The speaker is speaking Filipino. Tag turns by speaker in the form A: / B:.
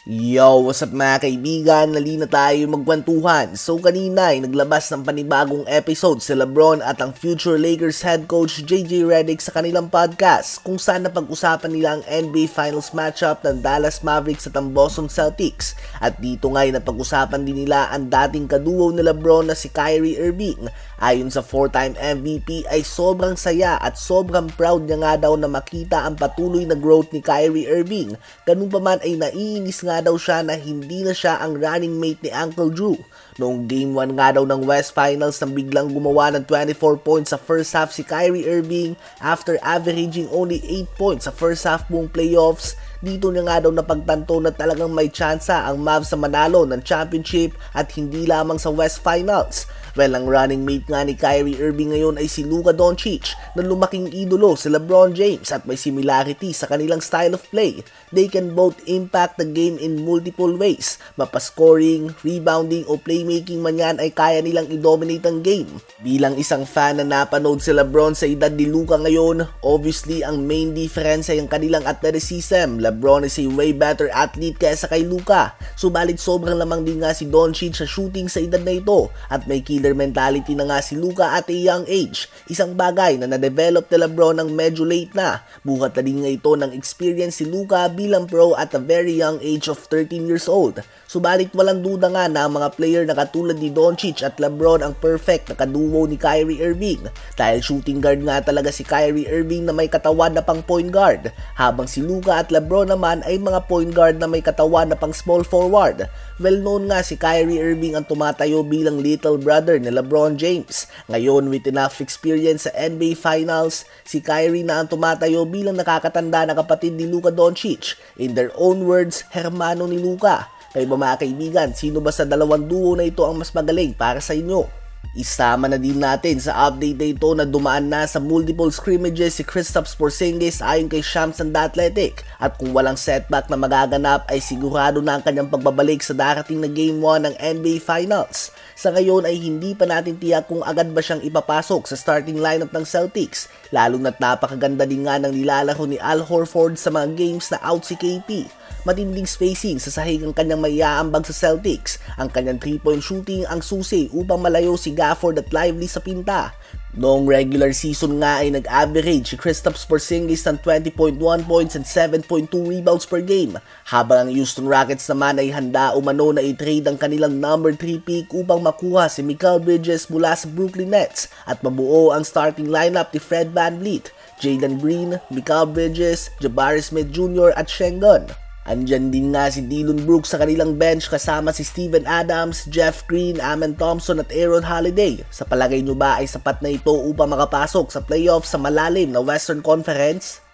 A: Yo, what's up mga kaibigan? Nalina tayo magkwentuhan. So kanina ay naglabas ng panibagong episode si LeBron at ang future Lakers head coach JJ Redick sa kanilang podcast kung saan napag-usapan nila ang NBA Finals matchup ng Dallas Mavericks at ang Boston Celtics. At dito nga ay napag-usapan din nila ang dating kaduo ni LeBron na si Kyrie Irving. Ayon sa 4-time MVP ay sobrang saya at sobrang proud niya nga daw na makita ang patuloy na growth ni Kyrie Irving. Ganun pa man ay naiinis nga daw siya na hindi na siya ang running mate ni Uncle Drew. Noong Game 1 nga daw ng West Finals nang biglang gumawa ng 24 points sa first half si Kyrie Irving after averaging only 8 points sa first half buong playoffs. Dito niya nga daw napagtanto na talagang may tsansa ang Mavs sa manalo ng championship at hindi lamang sa West Finals. Well, ang running mate nga ni Kyrie Irving ngayon ay si Luka Doncic na lumaking idolo si LeBron James at may similarity sa kanilang style of play. They can both impact the game in multiple ways. Mapa-scoring, rebounding o playmaking man yan ay kaya nilang i-dominate ang game. Bilang isang fan na napanood si LeBron sa edad ni Luka ngayon, obviously ang main difference ay ang kanilang athleticism. LeBron is a way better athlete kaysa kay Luka. Subalit sobrang lamang din nga si Doncic sa shooting sa edad na ito at may killer mentality na nga si Luka at a young age. Isang bagay na na-develop ni LeBron ng medyo late na. Buhat na din nga ito ng experience si Luka bilang pro at a very young age of 13 years old. Subalit walang duda nga na ang mga player na katulad ni Doncic at LeBron ang perfect na kaduo ni Kyrie Irving. Dahil shooting guard nga talaga si Kyrie Irving na may katawan na pang point guard, habang si Luka at LeBron naman ay mga point guard na may katawan na pang small forward. Well known nga si Kyrie Irving ang tumatayo bilang little brother ni LeBron James. Ngayon with enough experience sa NBA Finals, si Kyrie na ang tumatayo bilang nakakatanda na kapatid ni Luka Doncic. In their own words, hermano ni Luka. Kayo ba mga kaibigan, sino ba sa dalawang duo na ito ang mas magaling para sa inyo? Isama na din natin sa update na ito na dumaan na sa multiple scrimmages si Kristaps Porzingis ayon kay Shams and The Athletic, at kung walang setback na magaganap ay sigurado na ang kanyang pagbabalik sa darating na Game 1 ng NBA Finals. Sa ngayon ay hindi pa natin tiyak kung agad ba siyang ipapasok sa starting lineup ng Celtics, lalo na't napakaganda din nga ng nilalaro ni Al Horford sa mga games na out si KP. Matinding spacing sa sahig ang kanyang maiaambag sa Celtics. Ang kanyang 3-point shooting ang susi upang malayo si Gafford at Lively sa pinta. Noong regular season nga ay nag-average si Kristaps Porzingis ng 20.1 points and 7.2 rebounds per game, habang ang Houston Rockets naman ay handa umano na i-trade ang kanilang number 3 pick upang makuha si Mikal Bridges mula sa Brooklyn Nets at mabuo ang starting lineup ni Fred VanVleet, Jalen Green, Mikal Bridges, Jabari Smith Jr. at Şengün. Andyan din nga si Dillon Brooks sa kanilang bench kasama si Steven Adams, Jeff Green, Amen Thompson at Aaron Holiday. Sa palagay nyo ba ay sapat na ito upang makapasok sa playoffs sa malalim na Western Conference?